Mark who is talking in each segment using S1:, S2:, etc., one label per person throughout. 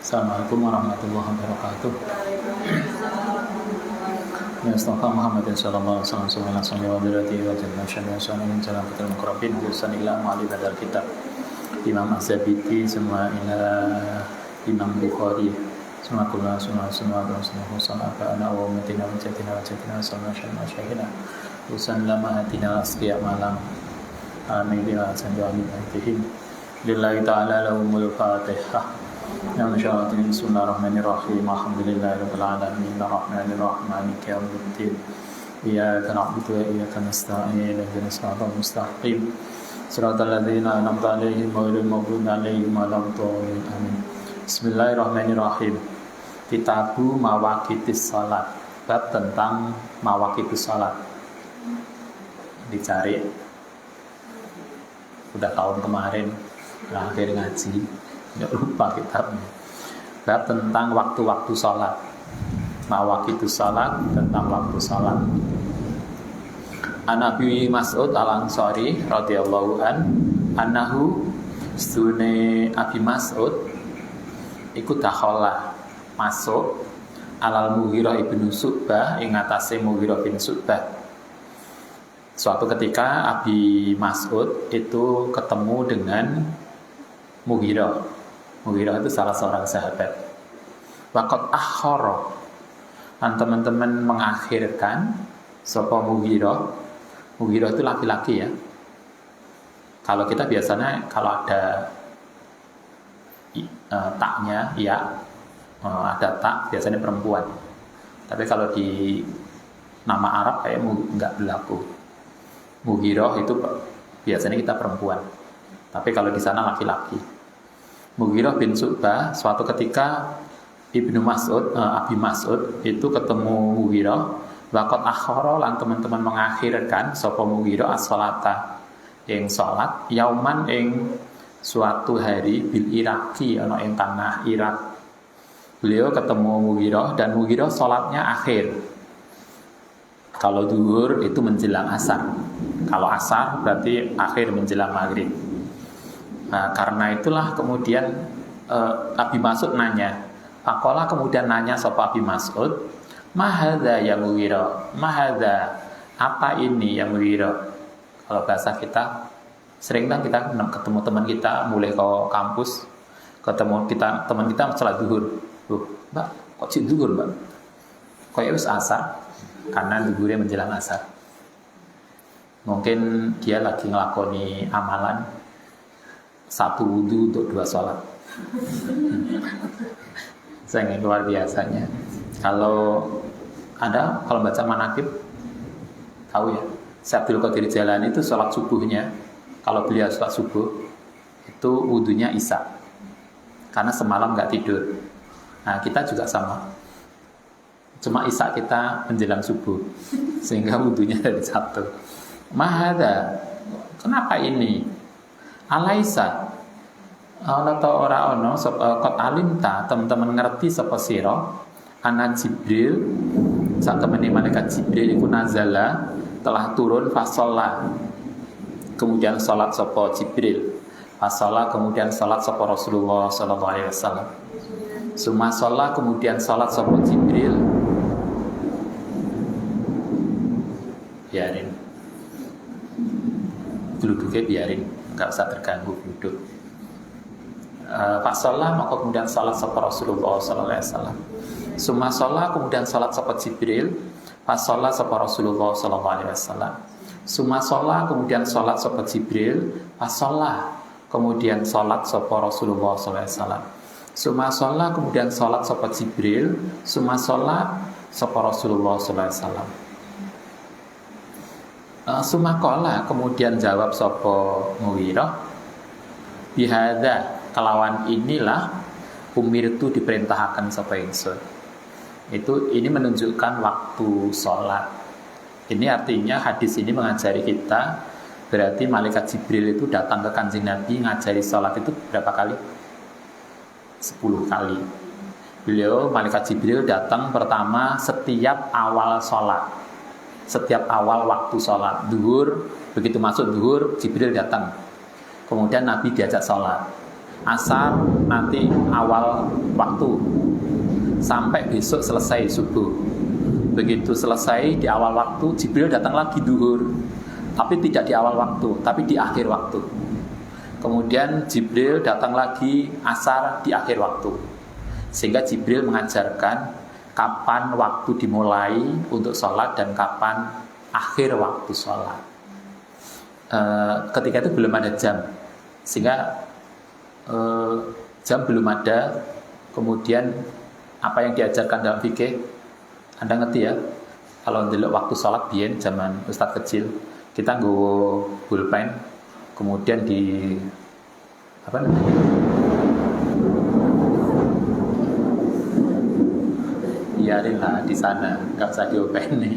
S1: Assalamualaikum warahmatullahi wabarakatuh. Ya Mustafa Muhammad sallallahu alaihi wasallam wa dirati wa jalla syana syana min salafatul muqarrabin husan ila ma'ali badal kitab Imam Az-Zabidi semua ila Imam Bukhari semua kula semua apa ana wa umatina wa jatina sallallahu syana syahina husan lama hatina asqiya malam amin bi hasan wa alihi lillahi ta'ala lahumul fatihah. Bismillahirrahmanirrahim. Alhamdulillahirabbil alamin. Arrahmanirrahim. Maliki yaumiddin. Iyyaka na'budu wa iyyaka nasta'in. Ihdinas siratal mustaqim. Shiratal ladzina an'amta 'alaihim ghairil maghdubi 'alaihim waladdallin. Amin. Bismillahirrahmanirrahim. Kitabu Mawaqitis Shalat. Bab tentang mawaqitus shalat. Dicari. Udah tahun kemarin akhir ngaji. Nggak lupa kitabnya. Bab tentang waktu-waktu sholat. Mawaqitus sholat, tentang waktu sholat. An Abi Mas'ud Al-Ansari radhiyallahu anhu stune Abi Mas'ud iku dakhala masuk alal Mughirah ibnu Syu'bah ing atase Mughirah bin Syu'bah. Suatu ketika Abi Mas'ud itu ketemu dengan Mughirah itu salah seorang sahabat. Waqat akhara, dan teman-teman mengakhirkan sapa Mughirah itu laki-laki ya. Kalau kita biasanya kalau ada taknya ya, ada tak biasanya perempuan. Tapi kalau di nama Arab kayak enggak berlaku. Mughirah itu biasanya kita perempuan. Tapi kalau di sana laki-laki. Mughirah bin Syu'bah suatu ketika Abi Mas'ud itu ketemu Mughirah, waqat akhara lan teman-teman mengakhirkan sapa Mughirah as-shalata ing salat yauman ing suatu hari bil Iraqi ana ing tanah Irak. Beliau ketemu Mughirah dan Mughirah salatnya akhir. Kalau zuhur itu menjelang asar. Kalau asar berarti akhir menjelang maghrib. Nah, karena itulah kemudian Abi Mas'ud nanya. Faqala kemudian nanya sapa Abi Mas'ud, "Mahadza ya Mughirah? Mahadza? Apa ini ya Mughirah?" Kalau bahasa kita sering kan kita ketemu teman kita mulai ke kampus, ketemu teman kita salat zuhur. Loh, Mbak, kok cik zuhur, Mbak? Kok wis asar? Karena zuhurnya menjelang asar. Mungkin dia lagi ngelakoni amalan satu wudu untuk 2 sholat. Sangat luar biasanya. Kalau baca manaqib tahu ya, Syekh Abdul Qadir Jailani itu sholat subuhnya, kalau beliau sholat subuh itu wudunya isya, karena semalam nggak tidur. Nah kita juga sama, cuma isya kita menjelang subuh, sehingga wudunya dari 1. Mahada, kenapa ini? Alaisa ana ta ora ana qad alimta, teman-teman ngerti sapa sira ana Jibril sak temene malaikat Jibril iku nazala telah turun fasalla, kemudian salat sapa Jibril, fasalla kemudian salat sapa Rasulullah sallallahu alaihi wasallam, summa shalla kemudian salat sapa Jibril. Biarin duduknya, biarin, nggak usah terganggu duduk. Pak sholat maka kemudian salat sapa Rasulullah sallallahu alaihi wasallam. Summa sholat kemudian salat sapa Jibril. Pas sholat sapa Rasulullah sallallahu alaihi wasallam. Summa sholat kemudian salat sapa Jibril. Pas sholat kemudian salat sapa Rasulullah sallallahu alaihi wasallam. Summa sholat kemudian salat sapa Jibril. Summa sholat sapa Rasulullah sallallahu alaihi wasallam. Sumakola kemudian jawab sapa Mughirah, bihadza kelawan inilah umirtu diperintahkan sapa ingsun. Ini menunjukkan waktu sholat. Ini artinya hadis ini mengajari kita, berarti malaikat Jibril itu datang ke Kanjeng Nabi ngajari sholat itu berapa kali? 10 kali. Malaikat Jibril datang pertama setiap awal sholat. Setiap awal waktu sholat zuhur, begitu masuk zuhur Jibril datang, kemudian Nabi diajak sholat. asar nanti awal waktu sampai besok selesai subuh. Begitu selesai di awal waktu, Jibril datang lagi duhur, tapi tidak di awal waktu, tapi di akhir waktu. Kemudian Jibril datang lagi asar di akhir waktu, sehingga Jibril mengajarkan kapan waktu dimulai untuk sholat dan kapan akhir waktu sholat. Ketika itu belum ada jam, sehingga jam belum ada. Kemudian apa yang diajarkan dalam fikih, Anda ngerti ya, kalau ndelok waktu sholat biyen zaman Ustadz kecil, kita nggawa pulpen, kemudian di apa namanya, biarin lah di sana, nggak usah diopen nih.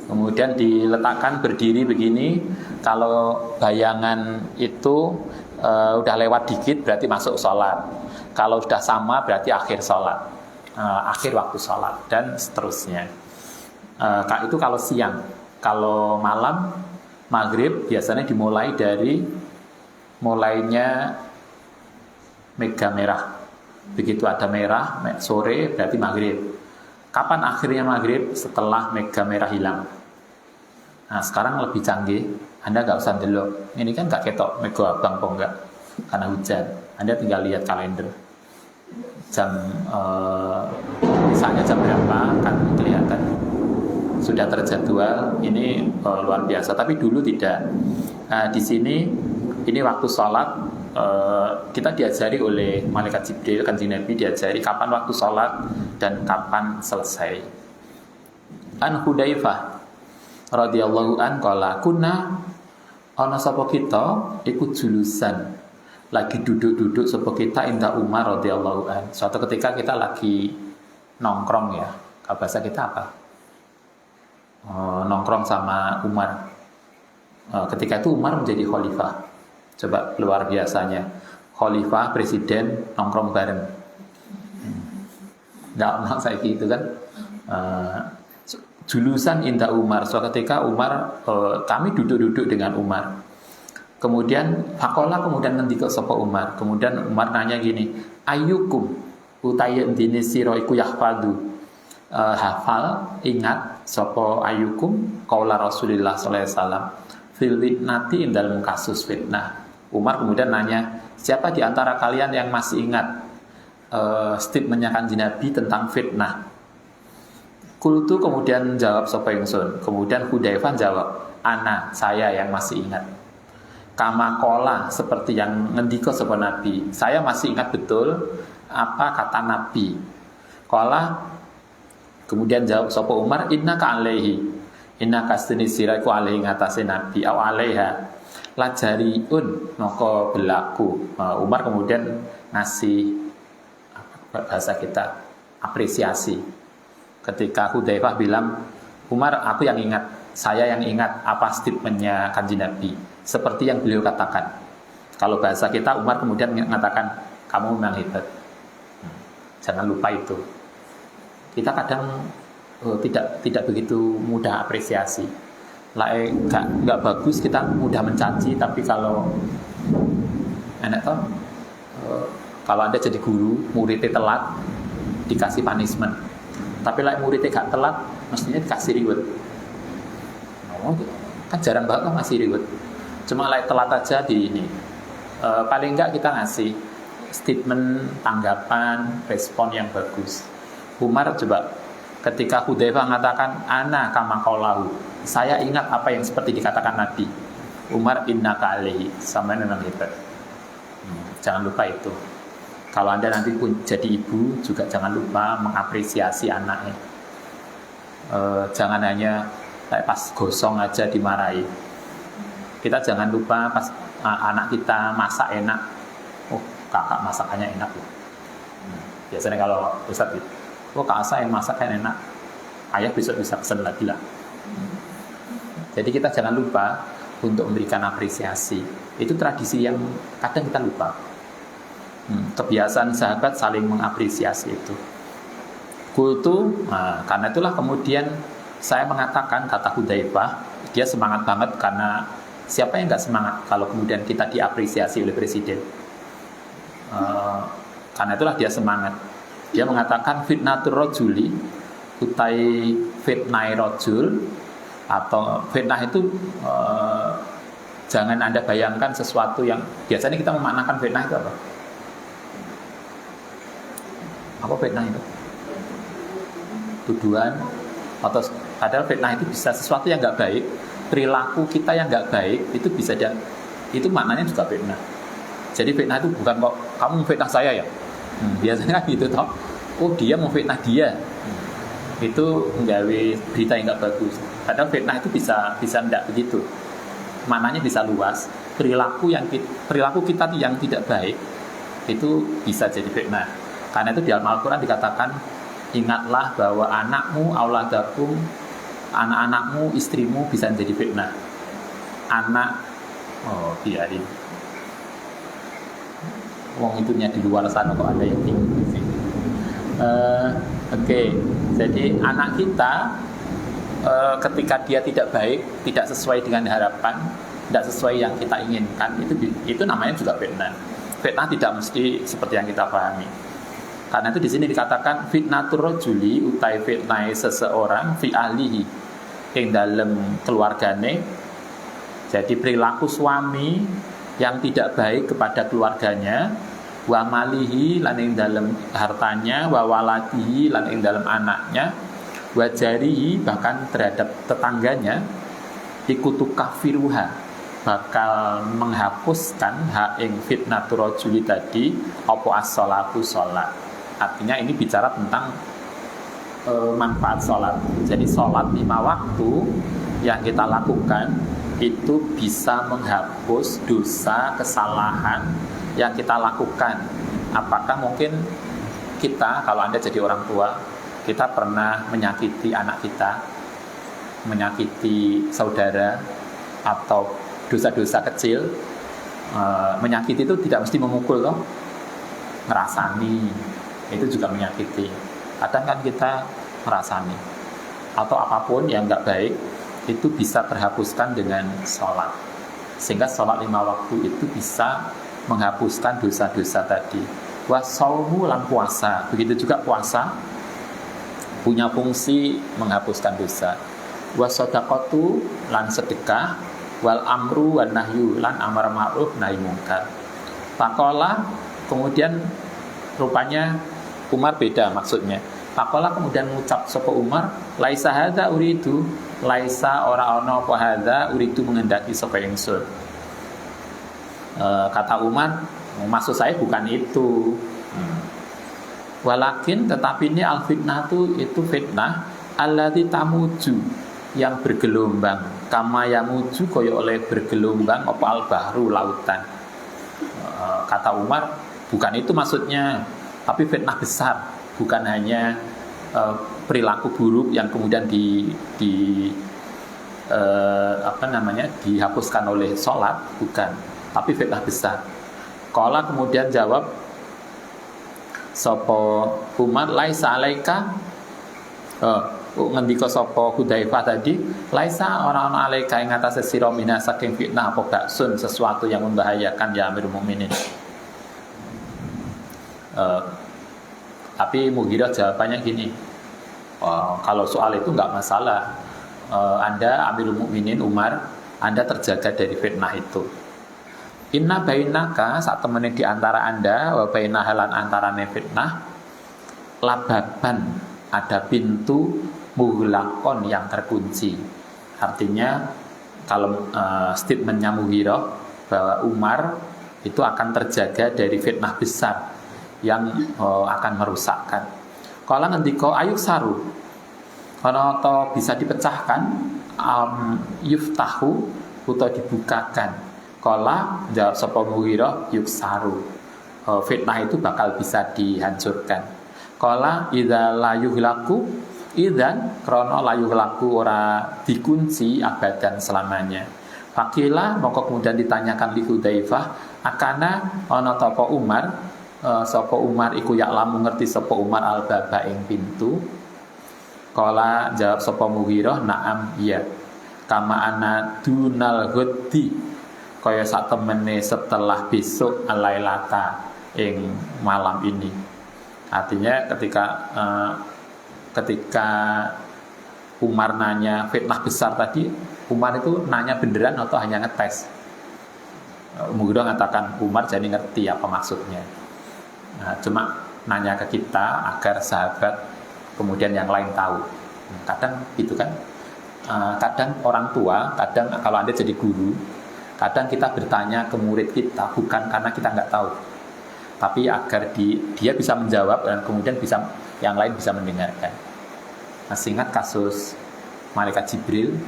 S1: Kemudian diletakkan berdiri begini. Kalau bayangan itu udah lewat dikit berarti masuk sholat. Kalau sudah sama berarti akhir sholat, akhir waktu sholat, dan seterusnya. Itu kalau siang. Kalau malam, maghrib biasanya dimulai dari mulainya mega merah. Begitu ada merah, sore berarti maghrib. Kapan akhirnya maghrib? Setelah mega merah hilang. Nah sekarang lebih canggih, Anda nggak usah delok. Ini kan nggak ketok mega abang kok enggak, karena hujan. Anda tinggal lihat kalender. Jam misalnya jam berapa kan kelihatan sudah terjadwal. Ini luar biasa. Tapi dulu tidak. Di sini ini waktu sholat. Kita diajari oleh malaikat Jibril, Kanjeng Nabi diajari kapan waktu sholat dan kapan selesai. An Hudzaifah radhiyallahu an qala kunna ana sapa kita iku julusan, lagi duduk-duduk sapa kita inda Umar radhiyallahu an. Suatu ketika kita lagi nongkrong ya. Kalau bahasa kita apa? Nongkrong sama Umar. Ketika itu Umar menjadi khalifah. Coba luar biasanya, khalifah, presiden nongkrong bareng. Nggak saya gitu kan. Julusan inda Umar. Suatu ketika Umar, kami duduk-duduk dengan Umar. Kemudian fakola, kemudian ngendika sapa Umar. Kemudian Umar nanya gini, ayyukum utayen dini sira iku yahfadu. Hafal, ingat sapa ayyukum qaula Rasulullah sallallahu alaihi wasallam fil fitnati dalam kasus fitnah. Umar kemudian nanya, siapa di antara kalian yang masih ingat statementnya Kanjeng Nabi tentang fitnah? Kultu kemudian jawab sapa ingsun. Kemudian Hudzaifah jawab, ana, saya yang masih ingat. Kama kola, seperti yang ngendika sapa Nabi. Saya masih ingat betul apa kata Nabi. Kola kemudian jawab sapa Umar, innaka alaihi. Innaka stini siraiku alaihi ngatasi Nabi au alaiha lajariun maka berlaku. Umar kemudian ngasih bahasa kita apresiasi. Ketika Hudzaifah bilang, Umar aku yang ingat, saya yang ingat apa statementnya Kanjeng Nabi, seperti yang beliau katakan. Kalau bahasa kita, Umar kemudian mengatakan, kamu memang hebat. Jangan lupa itu. Kita kadang tidak begitu mudah apresiasi. Nggak bagus kita mudah mencaci, tapi kalau enak toh, kalau Anda jadi guru, muridnya telat dikasih punishment, tapi muridnya gak telat mestinya dikasih reward. Kan jarang banget kan ngasih reward, cuma telat aja di ini. Paling enggak kita ngasih statement, tanggapan, respon yang bagus. Umar coba ketika Hudzaifah mengatakan ana kama qaulahu, saya ingat apa yang seperti dikatakan Nabi. Umar innaka alaihi, sama memang hebat. Jangan lupa itu. Kalau Anda nanti pun jadi ibu juga jangan lupa mengapresiasi anaknya. Jangan hanya pas gosong aja dimarahi. Kita jangan lupa pas anak kita masak enak, oh kakak masakannya enak loh. Biasanya kalau Ustaz gitu, oh kakak saya masakan enak, ayah besok bisa pesan lagi lah. Jadi kita jangan lupa untuk memberikan apresiasi. Itu tradisi yang kadang kita lupa. Kebiasaan sahabat saling mengapresiasi itu. Kultu, karena itulah kemudian saya mengatakan, kata Hudzaifah, dia semangat banget karena siapa yang nggak semangat kalau kemudian kita diapresiasi oleh presiden. Karena itulah dia semangat. Dia mengatakan fitnatur rajuli utai fitnai rajul, atau fitnah itu jangan Anda bayangkan sesuatu yang biasanya kita memaknakan fitnah itu apa? Apa fitnah itu? Tuduhan, atau padahal fitnah itu bisa sesuatu yang nggak baik, perilaku kita yang nggak baik itu bisa itu maknanya juga fitnah. Jadi fitnah itu bukan kok kamu memfitnah saya ya. Biasanya kan gitu toh. Oh dia memfitnah dia. Itu menggawe berita yang nggak bagus. Padahal fitnah itu bisa tidak begitu. Maknanya bisa luas. Perilaku kita yang tidak baik itu bisa jadi fitnah. Karena itu di Al-Quran dikatakan, ingatlah bahwa anakmu, auladakum, anak-anakmu, istrimu bisa menjadi fitnah. Anak, biarin. Wong itunya di luar sana kok ada yang bingung di sini. Oke. Jadi anak kita ketika dia tidak baik, tidak sesuai dengan harapan, tidak sesuai yang kita inginkan, itu namanya juga fitnah. Fitnah tidak mesti seperti yang kita pahami. Karena itu di sini dikatakan fitnatur rajuli utai fitnah seseorang fi ahlihi ing dalem keluargane. Jadi perilaku suami yang tidak baik kepada keluarganya, wa malihi lan ing dalem hartanya, wa waladihi lan ing dalem anaknya, wa jarihi bahkan terhadap tetangganya, ikutu kafiruha bakal menghapuskan ha ing fitnatur rajuli tadi apa as-shalatu shalat. Artinya ini bicara tentang manfaat sholat. Jadi sholat 5 waktu yang kita lakukan itu bisa menghapus dosa kesalahan yang kita lakukan. Apakah mungkin kita, kalau Anda jadi orang tua, kita pernah menyakiti anak kita, menyakiti saudara, atau dosa-dosa kecil. Menyakiti itu tidak mesti memukul loh, ngerasani itu juga menyakiti. Kadang kan kita merasani atau apapun yang nggak baik itu bisa terhapuskan dengan sholat, sehingga sholat 5 waktu itu bisa menghapuskan dosa-dosa tadi. Wasaumu lan puasa, begitu juga puasa punya fungsi menghapuskan dosa. Wasodaqatu lan sedekah, wal amru wan nahyu lan amar ma'ruf nahi mungkar. Pakola kemudian rupanya Umar beda maksudnya. Pakola kemudian mengucap sapa Umar, laisa hadza uridu, laisa ora ana apa hadza uridu menghendaki sapa ingsun. Kata Umar, maksud saya bukan itu. Walakin tetapi ini al fitnah itu fitnah allati tamuju yang bergelombang, kama yamuju kaya oleh bergelombang apa al bahru lautan. Kata Umar, bukan itu maksudnya. Tapi fitnah besar, bukan hanya perilaku buruk yang kemudian dihapuskan oleh sholat, bukan. Tapi fitnah besar. Qala kemudian jawab sapa Umar, laisa alaika, ngendika sapa Hudzaifah tadi, laisa orang alaika ing atase sira mina saking fitnah apa baksun, sesuatu yang membahayakan ya Amirul Mukminin. Tapi Mughirah jawabannya gini, kalau soal itu nggak masalah, Anda Amirul Mukminin Umar, Anda terjaga dari fitnah itu. Inna bainaka saat temenin di antara Anda, wa baina halan antarane fitnah, lababan ada pintu mughlaqon yang terkunci. Artinya kalau statementnya Mughirah bahwa Umar itu akan terjaga dari fitnah besar yang akan merusakkan. Kalau ngendika ayuk saru, kalau atau bisa dipecahkan, yuftahu atau dibukakan. Kalau jawab sapa Mughirah yuk saru, fitnah itu bakal bisa dihancurkan. Kalau idza la yuhlaku, idzan krono la yuhlaku ora dikunci abadan selamanya. Fakilah maka kemudian ditanyakan li Hudzaifah, akana ana ta Umar, sapa Umar iku yaklamu ngerti sapa Umar al-baba ing pintu. Kala jawab sapa Mughirah, na'am iya. Kama ana dunal ghaddi, kaya sak temene setelah besok alailata ing malam ini. Artinya ketika Umar nanya fitnah besar tadi, Umar itu nanya beneran atau hanya ngetes? Mughirah mengatakan Umar jadi ngerti apa maksudnya. Cuma nanya ke kita agar sahabat kemudian yang lain tahu. Kadang gitu kan. Kadang orang tua, kadang kalau Anda jadi guru, kadang kita bertanya ke murid kita bukan karena kita nggak tahu, tapi agar dia bisa menjawab dan kemudian yang lain bisa mendengarkan. Masih ingat kasus malaikat Jibril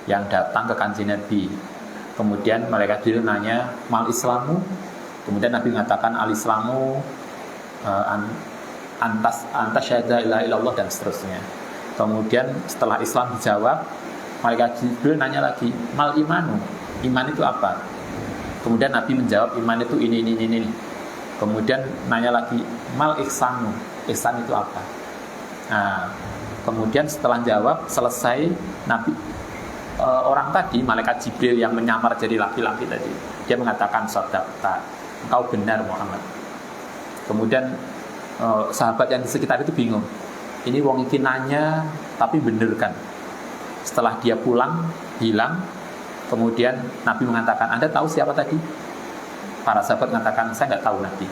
S1: yang datang ke Kanjeng Nabi. Kemudian malaikat Jibril nanya, "Mal Islamu?" Kemudian Nabi mengatakan, "Al Islamu antas syahada ilaha illallah," dan seterusnya. Kemudian setelah Islam dijawab, malaikat Jibril nanya lagi, "Mal imanu?" Iman itu apa? Kemudian Nabi menjawab, iman itu ini. Kemudian nanya lagi, "Mal ihsanu?" Ihsan itu apa? Kemudian setelah jawab selesai, Nabi orang tadi, malaikat Jibril yang menyamar jadi laki-laki tadi, dia mengatakan, "Shadaqta, engkau benar Muhammad." Kemudian sahabat yang di sekitar itu bingung, ini wong iki nanya tapi bener kan? Setelah dia pulang, hilang. Kemudian Nabi mengatakan, "Anda tahu siapa tadi?" Para sahabat mengatakan, "Saya nggak tahu Nabi."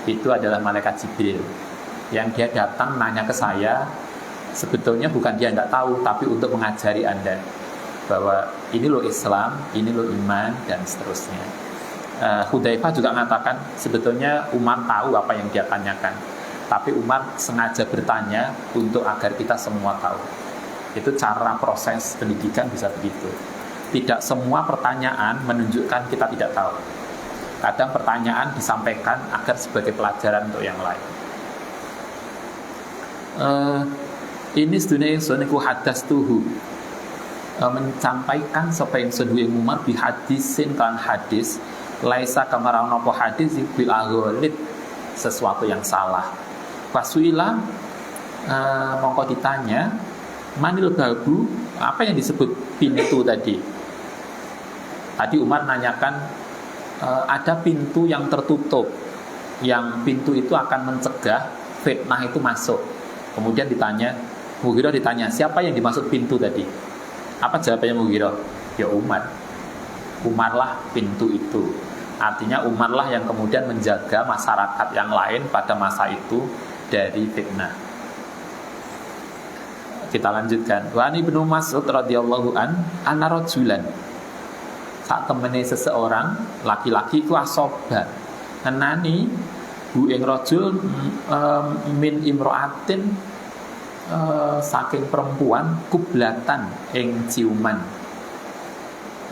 S1: Itu adalah malaikat Jibril yang dia datang nanya ke saya. Sebetulnya bukan dia nggak tahu, tapi untuk mengajari Anda bahwa ini loh Islam, ini loh iman, dan seterusnya. Hudzaifah juga mengatakan sebetulnya Umar tahu apa yang dia tanyakan, tapi Umar sengaja bertanya untuk agar kita semua tahu. Itu cara proses pendidikan bisa begitu. Tidak semua pertanyaan menunjukkan kita tidak tahu. Kadang pertanyaan disampaikan agar sebagai pelajaran untuk yang lain. Ini sedunia ingsun iku hadas tuhu, mencampaikan sapa ingsun ing Umar bi hadisin kan hadis laisa kamarana apa hadis bil aghalid, sesuatu yang salah. Fasuila mongko ditanya, manil babu, apa yang disebut pintu tadi? Tadi Umar nanyakan ada pintu yang tertutup, yang pintu itu akan mencegah fitnah itu masuk. Kemudian Mughirah ditanya, siapa yang dimaksud pintu tadi? Apa jawabannya Mughirah? Ya Umar. Umarlah pintu itu. Artinya Umarlah yang kemudian menjaga masyarakat yang lain pada masa itu dari fitnah. Kita lanjutkan. Wa Ibnu Mas'ud radhiyallahu anna rajulan, saat temene seseorang laki-laki itu asoba ngenani bu ing rajul min imroatin, saking perempuan kublatan ing ciuman.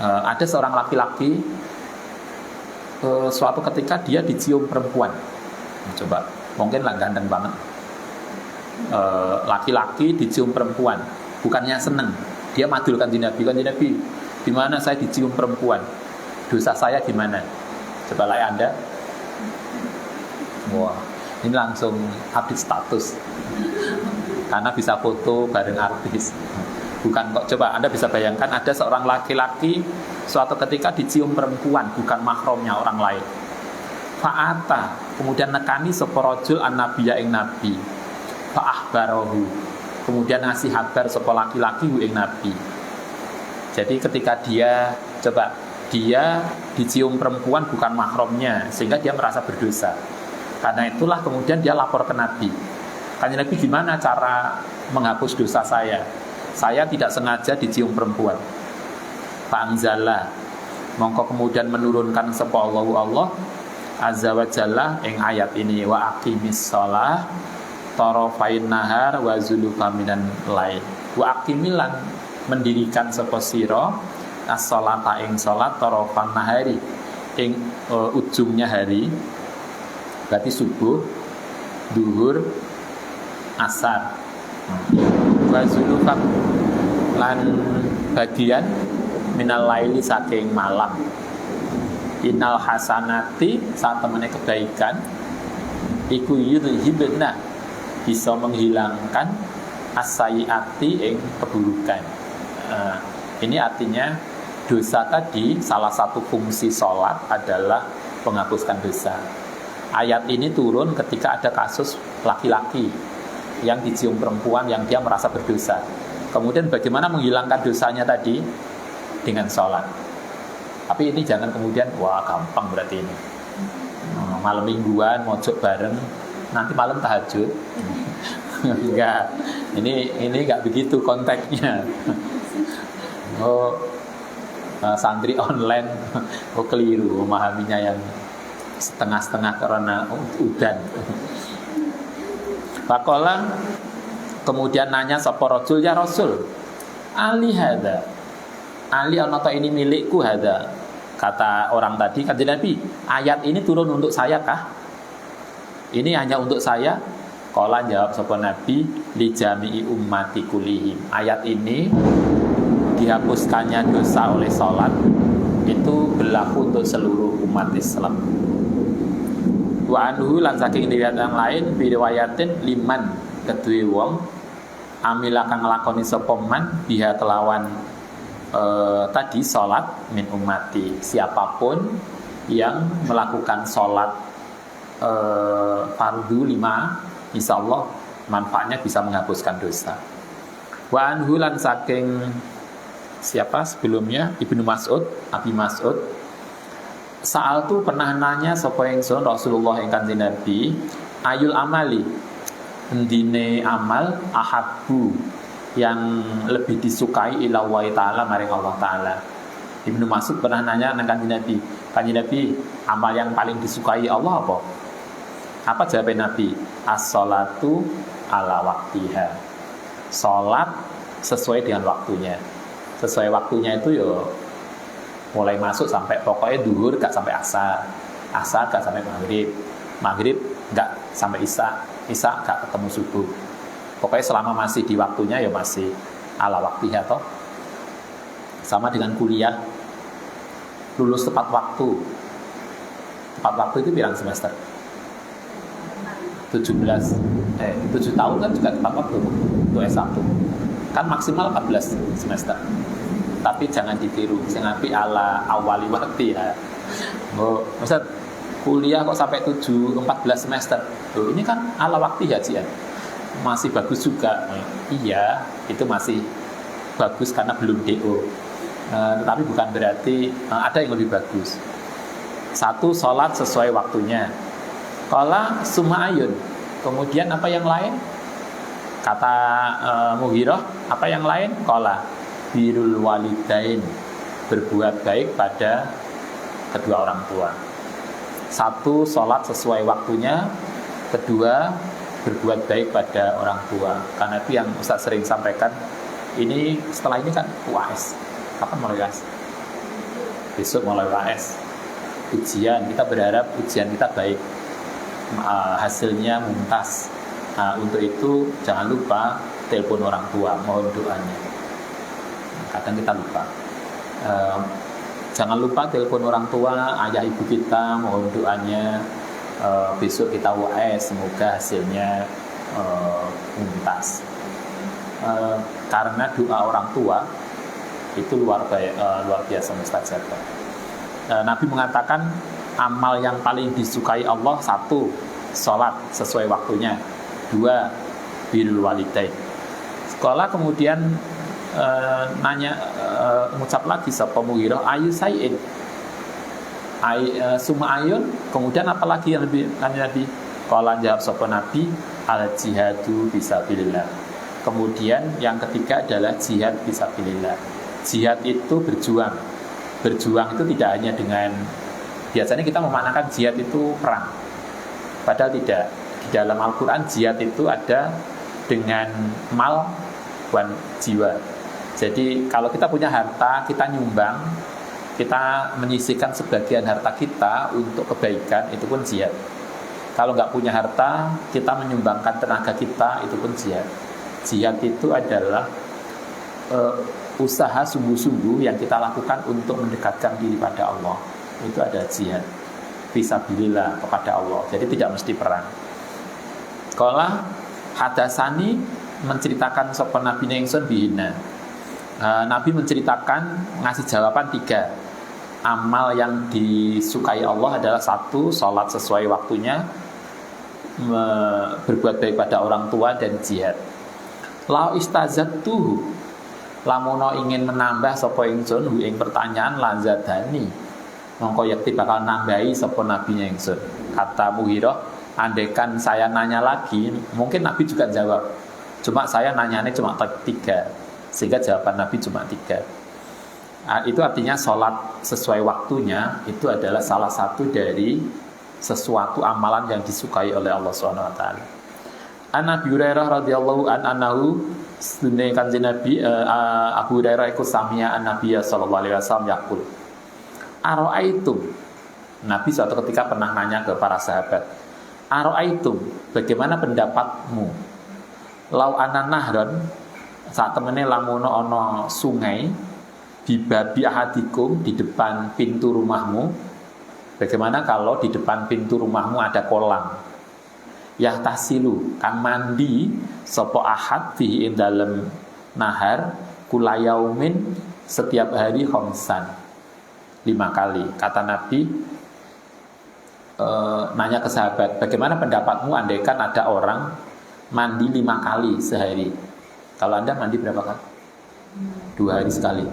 S1: Ada seorang laki-laki suatu ketika dia dicium perempuan. Coba, mungkin lah ganteng banget. Laki-laki dicium perempuan, bukannya seneng, dia madulkan di Nabi, di mana saya dicium perempuan, dosa saya di mana? Coba lah Anda. Wah, ini langsung update status, karena bisa foto bareng artis. Bukan kok, coba Anda bisa bayangkan ada seorang laki-laki suatu ketika dicium perempuan, bukan mahramnya orang lain. Fa'ata, kemudian nekani sapa rajul an-nabiyya ing nabi. Fa'ahbarahu, kemudian ngasih kabar sapa laki-laki ing nabi. Jadi ketika dia dicium perempuan bukan mahramnya, sehingga dia merasa berdosa. Karena itulah kemudian dia lapor ke Nabi. Kanjeng Nabi, gimana cara menghapus dosa saya? Saya tidak sengaja dicium perempuan. Fa'anzala, mongko kemudian menurunkan sapa Allah azza wa jalla ing ayat ini, wa aqimis shalah tarafain nahar wa zulufa minan lail. Wa aqimilan, mendirikan sapa sira as-shalata ing salat tarafan nahari, ing ujungnya hari, berarti subuh, duhur, asar. Wa zulufa lan bagian minal laili saking malam. Innal hasanati, saat temene kebaikan iku yudhibna, bisa menghilangkan as-sayyiati ing keburukan. Ini artinya dosa tadi, salah satu fungsi sholat adalah menghapuskan dosa. Ayat ini turun ketika ada kasus laki-laki yang dicium perempuan yang dia merasa berdosa. Kemudian bagaimana menghilangkan dosanya tadi? Dengan sholat. Tapi ini jangan kemudian, wah gampang berarti ini. Malam mingguan, mojok bareng, nanti malam tahajud. Enggak, ini enggak begitu konteksnya. Santri online, keliru memahaminya yang setengah-setengah karena udan. Faqala, kemudian nanya sapa rajul, ya Rasul, ali hada, ali ana ta ini milikku hada. Kata orang tadi, kata Nabi, ayat ini turun untuk saya kah? Ini hanya untuk saya? Qala, jawab sapa Nabi, li jami'i ummati kullihim. Ayat ini dihapuskannya dosa oleh salat itu berlaku untuk seluruh umat Islam. Wa anhu, lan saking riwayat yang lain, biriwayatin liman kedue wong amila kang nglakoni sapa man biha kelawan tadi salat min ummati, siapapun yang melakukan salat fardu 5, insyaallah manfaatnya bisa menghapuskan dosa. Wa anhu, lan saking siapa sebelumnya, Ibnu Mas'ud, Abi Mas'ud, Saal tu pernah nanya sapa ingsun Rasulullah ing Kanjeng Nabi, ayul amali, endine amal ahabbu yang lebih disukai ila wa ta'ala maring Allah Ta'ala. Ibnu Mas'ud pernah nanya nang Kanjeng Nabi, Kanjeng Nabi, amal yang paling disukai Allah apa? Apa jawab Nabi? As-sholatu ala waktiha. Salat sesuai dengan waktunya. Sesuai waktunya itu yo mulai masuk sampai pokoknya duhur gak sampai asar, asar gak sampai maghrib, maghrib gak sampai isya, isya gak ketemu subuh. Pokoknya selama masih di waktunya ya masih ala waktiha toh. Sama dengan kuliah, lulus tepat waktu. Tepat waktu itu bilang semester 7 tahun kan juga tepat waktu untuk S1. Kan maksimal 14 semester. Tapi jangan ditiru, jangan api ala awali waktu ya. Misal kuliah kok sampai 14 semester. Loh, ini kan ala waktu ya, Ci. Masih bagus juga. Iya, itu masih bagus karena belum DO. Tetapi bukan berarti ada yang lebih bagus. Satu, sholat sesuai waktunya. Qala summa ayun. Kemudian apa yang lain? Kata Mughirah, apa yang lain? Qala birrul walidain, berbuat baik pada kedua orang tua. Satu, sholat sesuai waktunya. Kedua, berbuat baik pada orang tua. Karena itu yang Ustaz sering sampaikan. Ini setelah ini kan UAS. Kapan mulai UAS? Besok mulai UAS. Ujian, kita berharap ujian kita baik, hasilnya mumtaz. Untuk itu jangan lupa telepon orang tua, mohon doanya. Kadang kita lupa. Jangan lupa telepon orang tua, ayah ibu kita, mohon doanya. Besok kita UAS, semoga hasilnya mumtaz. Karena doa orang tua itu luar biasa mustajab. Nabi mengatakan amal yang paling disukai Allah, satu, sholat sesuai waktunya. Dua, birrul walidain. Sekolah kemudian mengucap lagi sapa Mughirah, ayu sayin, summa ayun. Kemudian apalagi yang lebih nanya Nabi? Qala, jawab sapa Nabi, al jihadu fisabilillah. Kemudian yang ketiga adalah jihad fisabilillah. Jihad itu berjuang. Berjuang itu tidak hanya dengan, biasanya kita memaknakan jihad itu perang, padahal tidak. Di dalam Al-Quran jihad itu ada dengan mal dan jiwa. Jadi kalau kita punya harta, kita nyumbang, kita menyisihkan sebagian harta kita untuk kebaikan, itu pun jihad. Kalau nggak punya harta, kita menyumbangkan tenaga kita, itu pun jihad. Jihad itu adalah usaha sungguh-sungguh yang kita lakukan untuk mendekatkan diri pada Allah. Itu ada jihad fisabilillah, kepada Allah. Jadi tidak mesti perang. Qala hadasani, menceritakan sapa Nabi ingsun bihina. Nabi menceritakan, ngasih jawaban 3. amal yang disukai Allah adalah satu, sholat sesuai waktunya, berbuat baik pada orang tua, dan jihad. Lau istazattuhu, lamuno ingin menambah sapa ingsun hu ing pertanyaan lazadani, mongko yakti bakal nambahi sapa nabinya ingsun. Kata Mughirah, andaikan saya nanya lagi, mungkin Nabi juga jawab. Cuma saya nanyanya cuma 3, sehingga jawaban Nabi cuma 3. Itu artinya sholat sesuai waktunya itu adalah salah satu dari sesuatu amalan yang disukai oleh Allah SWT. An Abi Hurairah radhiyallahu anhu, sunne kanjeng Nabi, Abu Hurairah iku sami'a an Nabi sallallahu alaihi wasallam yaqul. Ara'aitum, Nabi suatu ketika pernah nanya ke para sahabat, Ara'aitum, bagaimana pendapatmu? Lau ana nahron, saat temene lamuno ono sungai, bibabi ahadikum, di depan pintu rumahmu. Bagaimana kalau di depan pintu rumahmu ada kolam? Yahtasilu, kan mandi sopo ahad fihi ing dalem nahar kulayaumin, setiap hari khamsan, 5 kali. Kata Nabi nanya ke sahabat, bagaimana pendapatmu andaikan ada orang mandi 5 kali sehari? Kalau Anda mandi berapa kali? 2 hari sekali.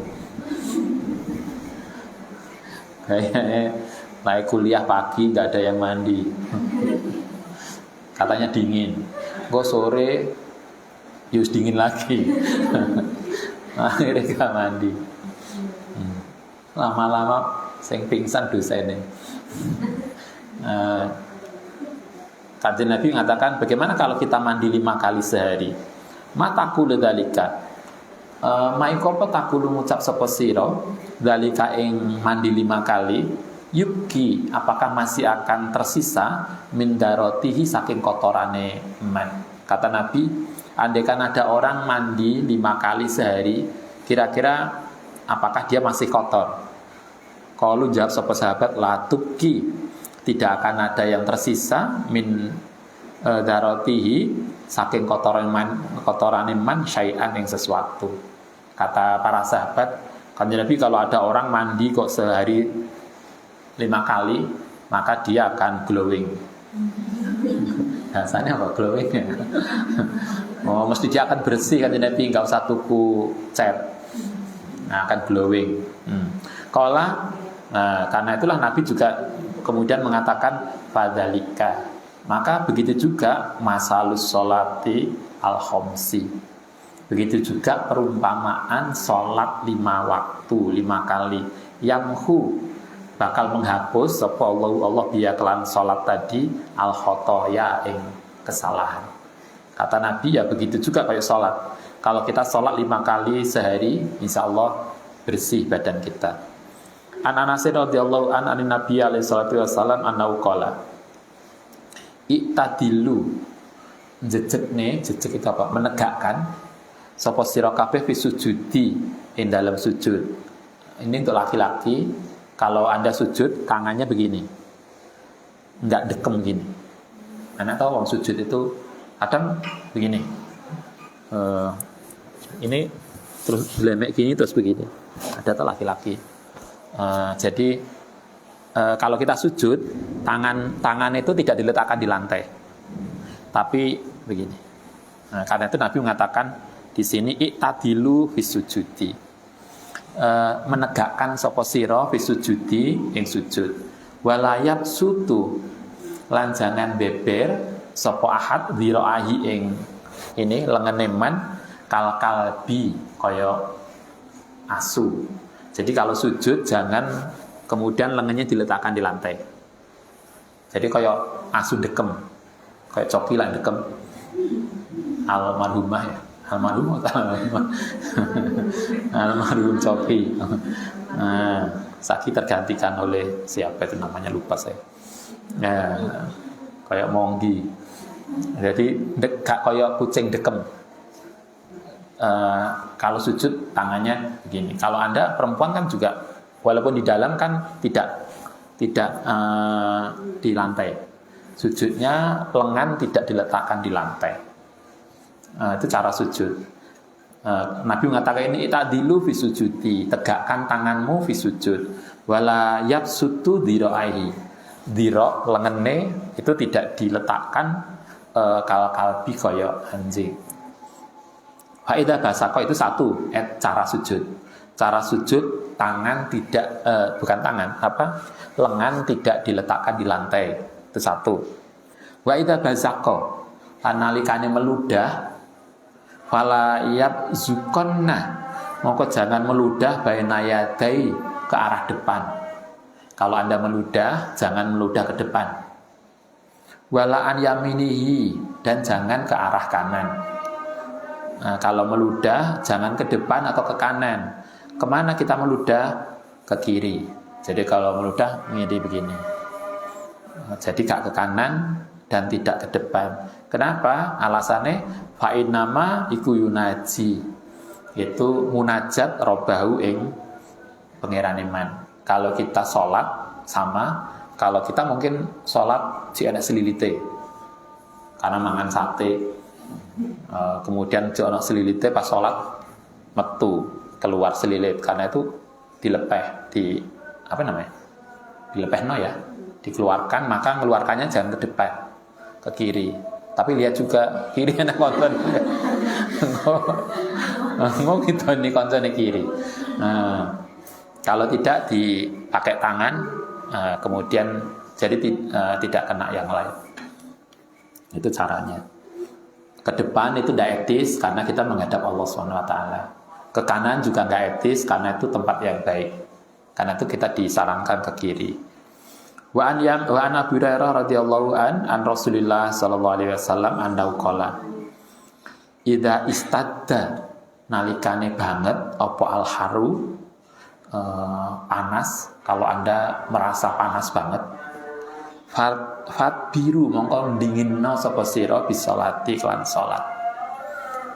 S1: Kayaknya naik kuliah pagi nggak ada yang mandi. Katanya dingin. Gue sore yus dingin lagi. Akhirnya gak mandi. Lama-lama sing pingsan dosennya. Kanjeng Nabi mengatakan, bagaimana kalau kita mandi 5 kali sehari? Mataku ledalika. Maikopo takulu ngucap sapa sira dalika ing mandi 5 kali. Yubki, apakah masih akan tersisa min darotihi, saking kotorane man. Kata Nabi, andaikan ada orang mandi 5 kali sehari, kira-kira apakah dia masih kotor? Kalau jawab sapa sahabat, la tubki, tidak akan ada yang tersisa min darotihi, saking kotorane man syai'an, yang sesuatu. Kata para sahabat, kanjeng Nabi, kalau ada orang mandi kok sehari 5 kali, maka dia akan glowing. Bahasanya apa glowingnya? Oh, mesti dia akan bersih, kan Nabi, nggak usah tuku cat, nah, akan glowing. Karena itulah Nabi juga kemudian mengatakan fadzalika, maka begitu juga masalus sholati al-khomsi, begitu juga perumpamaan sholat 5 waktu, 5 kali, yamhu, bakal menghapus sapa Allah biya kelan salat tadi al khotoya, ing kesalahan. Kata Nabi, ya begitu juga kayak salat. Kalau kita salat 5 kali sehari, insya Allah bersih badan kita. An Anas radhiyallahu an anin Nabi alaihi salatu wasallam annahu qala, iktadilu, jejek itu apa? Menegakkan sapa sira kabeh fi sujudi, ing dalam sujud. Ini untuk laki-laki. Kalau Anda sujud, tangannya begini, nggak dekem gini. Anda tahu orang sujud itu kadang begini, ini terus belemek gini, terus begini. Ada tuh laki-laki. Jadi kalau kita sujud, tangan itu tidak diletakkan di lantai, tapi begini. Karena itu Nabi mengatakan di sini iktadilu fi sujudi, menegakkan sapa sira fi sujudi, ing sujud. Walayab sutu, lan jangan beber sapa ahad dhiraahi, ing ini lengene man kal kalbi, kaya asu. Jadi kalau sujud jangan kemudian lengannya diletakkan di lantai. Jadi kaya asu dekem, kaya coki lah dekem. Almarhumah ya. Almarhum Coki. Saki tergantikan oleh siapa itu namanya, lupa saya. Kayak Monggi. Jadi gak kayak kucing dekem. Kalau sujud tangannya begini. Kalau Anda perempuan kan juga, walaupun di dalam kan tidak di lantai. Sujudnya lengan tidak diletakkan di lantai. Itu cara sujud. Nabi mengatakan ini itadilu fi sujudi, tegakkan tanganmu fi sujud. Wala yabsutu dhira'aihi. Dhira' lengene itu tidak diletakkan kal kalbi kaya anjing. Fa idza basaka itu satu, cara sujud. Cara sujud tangan tidak bukan tangan, lengan tidak diletakkan di lantai. Itu satu. Wa idza basaka analikane meludah fala yabzukonna, mongko jangan meludah baina yadai, ke arah depan. Kalau Anda meludah, jangan meludah ke depan. Wala an yaminihi, dan jangan ke arah kanan. Nah, kalau meludah, jangan ke depan atau ke kanan. Kemana kita meludah? Ke kiri. Jadi kalau meludah, ini begini. Jadi gak ke kanan dan tidak ke depan. Kenapa? Alasannya fa'innama iku yunaji, itu munajat robahu ing pangeran iman. Kalau kita sholat sama, kalau kita mungkin sholat si anak selilite karena mangan sate, kemudian si anak selilite pas sholat metu keluar selilit karena itu dilepeh, dilepeh no ya, dikeluarkan, maka mengeluarkannya jangan ke depan, ke kiri. Tapi lihat juga kiri ada konten. Ngomong gitu nih konten kiri. Kalau tidak dipakai tangan, kemudian jadi tidak kena yang lain. Itu caranya. Ke depan itu tidak etis karena kita menghadap Allah SWT. Ke kanan juga nggak etis karena itu tempat yang baik. Karena itu kita disarankan ke kiri. Wa an Abu Hurairah radhiyallahu an Rasulillah sallallahu alaihi wasallam andau qala idza istadda, nalikane banget apa al-haru, panas, kalau Anda merasa panas banget, fat biru mongko dinginna sapa sira bisolati kelan salat.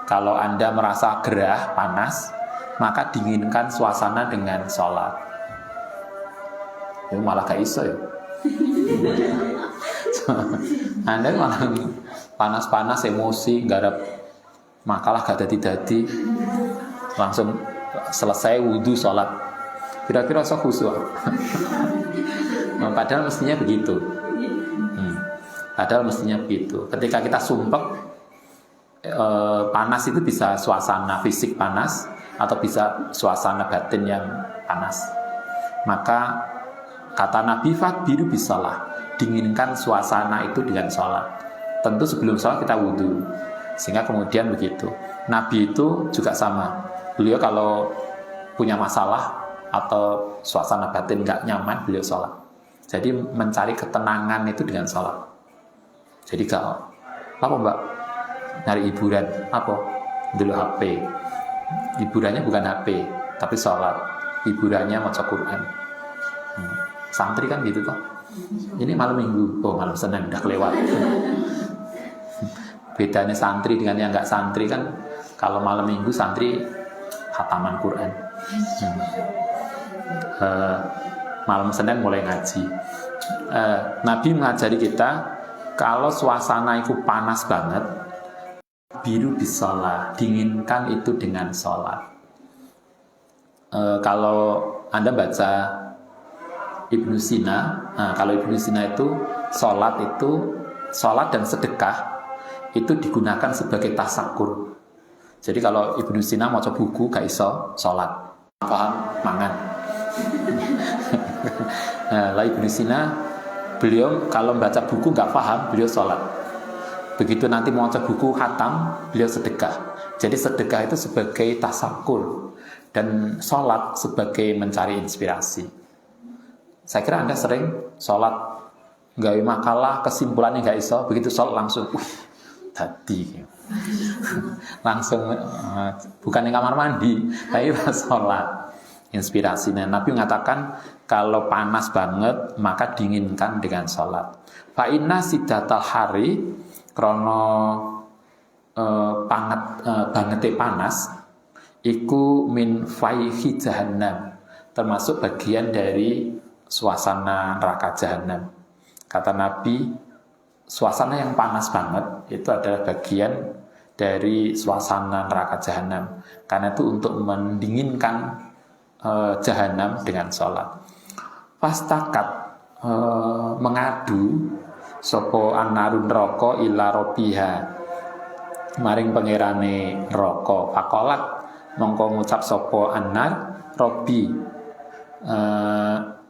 S1: Kalau Anda merasa gerah, panas, maka dinginkan suasana dengan salat. Ya malah gak iso ya. Anda malah panas-panas emosi, garap makalah gak dadi-dadi, langsung selesai wudhu sholat, kira-kira so khusyuk. Padahal mestinya begitu. Padahal mestinya begitu. Ketika kita sumpek, panas itu bisa suasana fisik panas atau bisa suasana batin yang panas. Maka kata Nabi biru bisalah, dinginkan suasana itu dengan sholat. Tentu sebelum sholat kita wudhu, sehingga kemudian begitu. Nabi itu juga sama. Beliau kalau punya masalah atau suasana batin nggak nyaman, beliau sholat. Jadi mencari ketenangan itu dengan sholat. Jadi kalau apa mbak nyari hiburan, apa dulu HP, hiburannya bukan HP tapi sholat, hiburannya maca Quran. Santri kan gitu kok. Ini malam minggu, malam Senin udah kelewat. Bedanya santri dengan yang nggak santri kan, kalau malam minggu santri khataman Quran, malam Senin mulai ngaji. Nabi mengajari kita kalau suasana itu panas banget, biru bisalah, dinginkan itu dengan sholat. Kalau Anda baca Ibnu Sina, kalau Ibnu Sina itu sholat dan sedekah itu digunakan sebagai tasakur. Jadi kalau Ibnu Sina mau coba buku gak iso sholat, paham mangan. Lah Ibnu Sina, beliau kalau baca buku gak paham, beliau sholat. Begitu nanti mau coba buku khatam, beliau sedekah. Jadi sedekah itu sebagai tasakur dan sholat sebagai mencari inspirasi. Saya kira Anda sering sholat gawe makalah, kesimpulannya gak iso, begitu sholat langsung tadi langsung bukan di kamar mandi tapi pas sholat inspirasinya. Nabi mengatakan kalau panas banget maka dinginkan dengan sholat. Fa inna sidatal hari krono bangete panas iku min faihi jahannam, termasuk bagian dari suasana neraka jahanam. Kata Nabi, suasana yang panas banget itu adalah bagian dari suasana neraka jahanam. Karena itu untuk mendinginkan jahanam dengan sholat. Fastakat mengadu sapa annarun neraka ila rabbiha maring pangerane neraka. Faqalat mongko ngucap sapa annar Robbi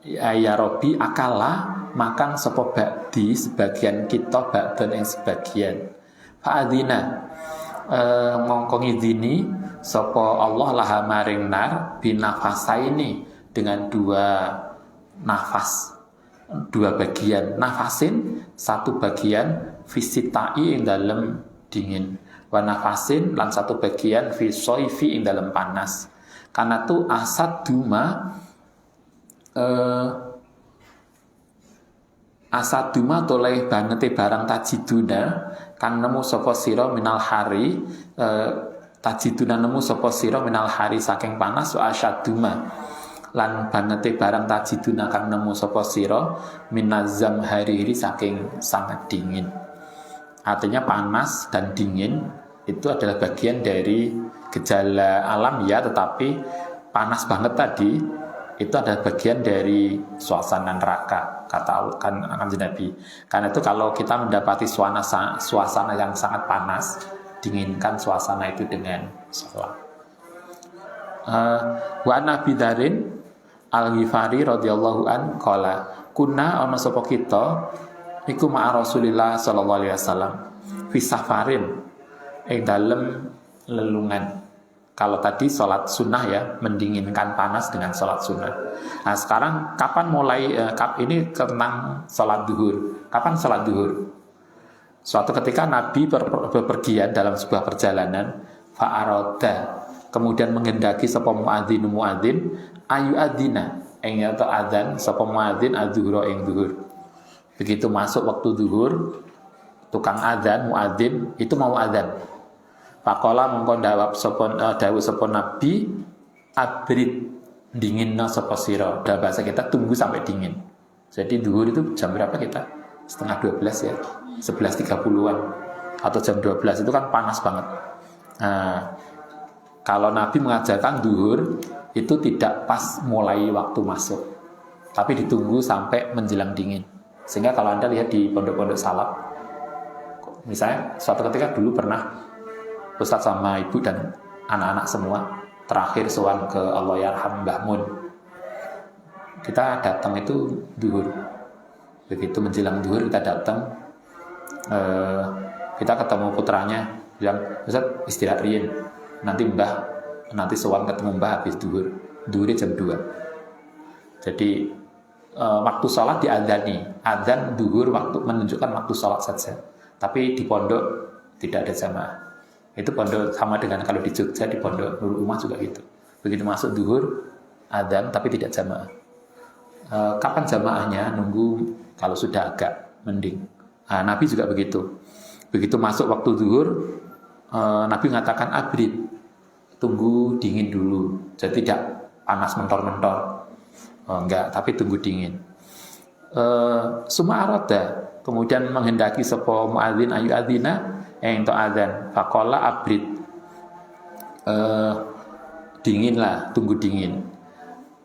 S1: ya Robbi akala makan sapa ba'di sebagian kita ba'dan yang sebagian. Fa'adzina mongko ngidini sapa Allah laha maring nar binafasaini dengan dua nafas, dua bagian. Nafasin satu bagian fisitai ing dalam dingin, wa nafasin lan satu bagian fisoifi ing dalam panas. Karena tu asad duma asaduma toleh banget barang tajiduna kan nemu sapa sira minal hari tajiduna nemu sapa sira minal hari saking panas wa asaduma lan banget barang tajiduna kan nemu sapa sira minazam hari saking sangat dingin. Artinya panas dan dingin itu adalah bagian dari gejala alam ya, tetapi panas banget tadi itu adalah bagian dari suasana neraka, kata Kanjeng Nabi. Karena itu kalau kita mendapati suasana yang sangat panas, dinginkan suasana itu dengan sholat. Wa Nabi Darin Al-Ghifari radhiyallahu an qala kunna ana sapa kita iku ma'a Rasulillah sallallahu alaihi wasallam fi safarin ing dalem lelungan. Kalau tadi sholat sunnah ya, mendinginkan panas dengan sholat sunnah. Nah sekarang kapan mulai, ini tentang sholat duhur. Kapan sholat duhur? Suatu ketika Nabi bepergian dalam sebuah perjalanan, fa'aroda, kemudian menghendaki sapa muadzin ayu adina, ing atau adzan sapa muadzin adzuhra ing duhur. Begitu masuk waktu duhur, tukang adzan muadzin itu mau adzan. Pakola mongko dawuh sapa Nabi abrid dinginna sapa sira. Dalam bahasa kita tunggu sampai dingin. Jadi duhur itu jam berapa kita? Setengah 12 ya. 11.30-an atau jam 12 itu kan panas banget. Nah, kalau Nabi mengajarkan duhur itu tidak pas mulai waktu masuk, tapi ditunggu sampai menjelang dingin. Sehingga kalau Anda lihat di pondok-pondok salaf, misalnya suatu ketika dulu pernah Ustaz sama ibu dan anak-anak semua terakhir sowan ke Allahyarham Mbah Mun. Kita datang itu duhur. Begitu menjelang duhur kita datang, kita ketemu putranya, bilang Ustaz istirahat riyen. Nanti sowan ketemu Mbah habis duhur. Duhurnya jam 2. Jadi waktu sholat diadzani. Adzan duhur waktu menunjukkan waktu sholat saja. Tapi di pondok tidak ada jamaah. Itu pondok sama dengan kalau di Jogja di pondok Nurul Ummah juga gitu. Begitu masuk duhur adzan tapi tidak jamaah. Kapan jamaahnya? Nunggu kalau sudah agak mending. Nah, Nabi juga begitu. Begitu masuk waktu duhur, Nabi mengatakan abrid, tunggu dingin dulu. Jadi tidak panas mentor-mentor. Enggak, tapi tunggu dingin. Suma arada, kemudian menghendaki sapa muadzin ayu adzina ento adzan faqala abrid, dinginlah, tunggu dingin.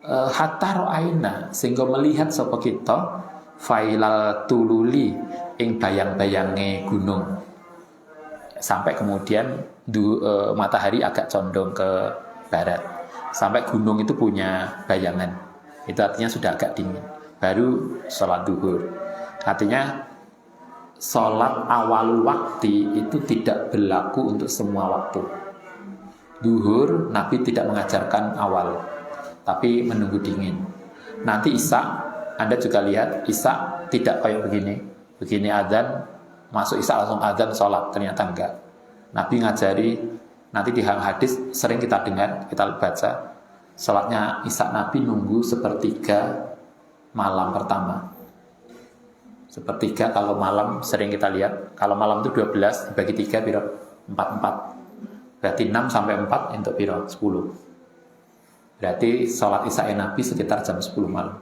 S1: Hatta ra'aina, sehingga melihat sapa kita failal tululi ing bayang-bayange gunung, sampai kemudian matahari agak condong ke barat, sampai gunung itu punya bayangan. Itu artinya sudah agak dingin. Baru sholat duhur. Artinya sholat awal waktu itu tidak berlaku untuk semua waktu. Duhur Nabi tidak mengajarkan awal, tapi menunggu dingin. Nanti Isya, Anda juga lihat Isya tidak kayak begini adzan, masuk Isya langsung adzan sholat. Ternyata enggak. Nabi ngajari, nanti di hadis sering kita dengar, kita baca, sholatnya Isya Nabi nunggu sepertiga malam pertama. Sepertiga kalau malam sering kita lihat. Kalau malam itu 12 dibagi 3 piro? 4. Berarti 6 sampai 4 untuk piro? 10. Berarti sholat Isya Nabi sekitar jam 10 malam.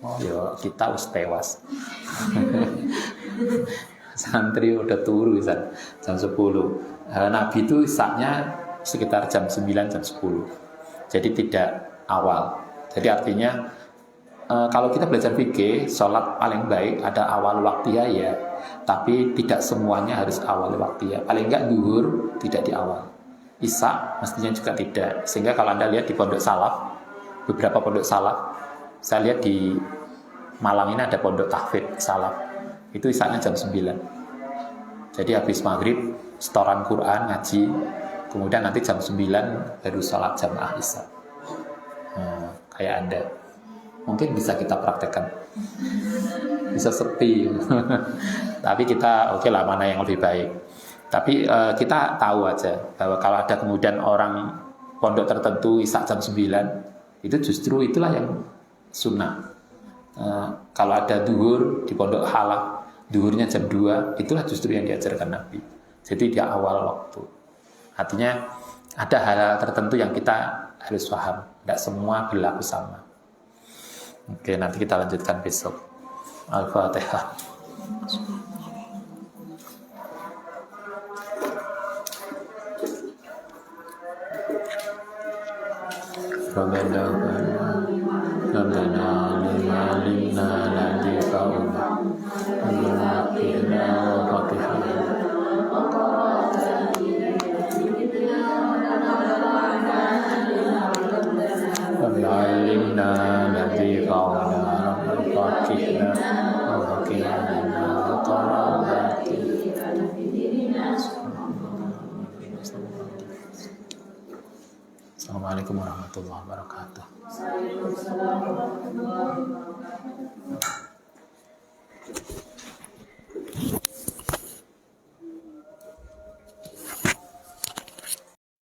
S1: Oh ya, kita harus tewas. Santri udah turu jam 10. Nabi itu Isyanya sekitar jam 9, jam 10. Jadi tidak awal. Jadi artinya kalau kita belajar fikih, sholat paling baik ada awal waktiha ya, tapi tidak semuanya harus awal waktiha. Paling enggak duhur tidak di awal, isya mestinya juga tidak. Sehingga kalau Anda lihat di pondok salaf, beberapa pondok salaf, saya lihat di Malang ini ada pondok tahfidz salaf, itu isyanya jam 9. Jadi habis maghrib setoran Quran, ngaji, kemudian nanti jam 9 baru sholat jamaah isya. Kayak Anda, mungkin bisa kita praktekkan, bisa sepi. Tapi kita oke lah, mana yang lebih baik. Tapi kita tahu aja bahwa kalau ada kemudian orang pondok tertentu isya jam 9, itu justru itulah yang sunnah. Kalau ada duhur di pondok halak, duhurnya jam 2, itulah justru yang diajarkan Nabi. Jadi di awal waktu. Artinya ada hal-hal tertentu yang kita harus paham, tidak semua berlaku sama. Oke, nanti kita lanjutkan besok. Al-Fatihah. Rabbana lima lina ladi kauma Al-Fatihah Al-Fatihah. Al-Alimna Nabi Qawna Al-Fatihna Al-Hakimna Al-Qarabati. Assalamualaikum warahmatullahi wabarakatuh.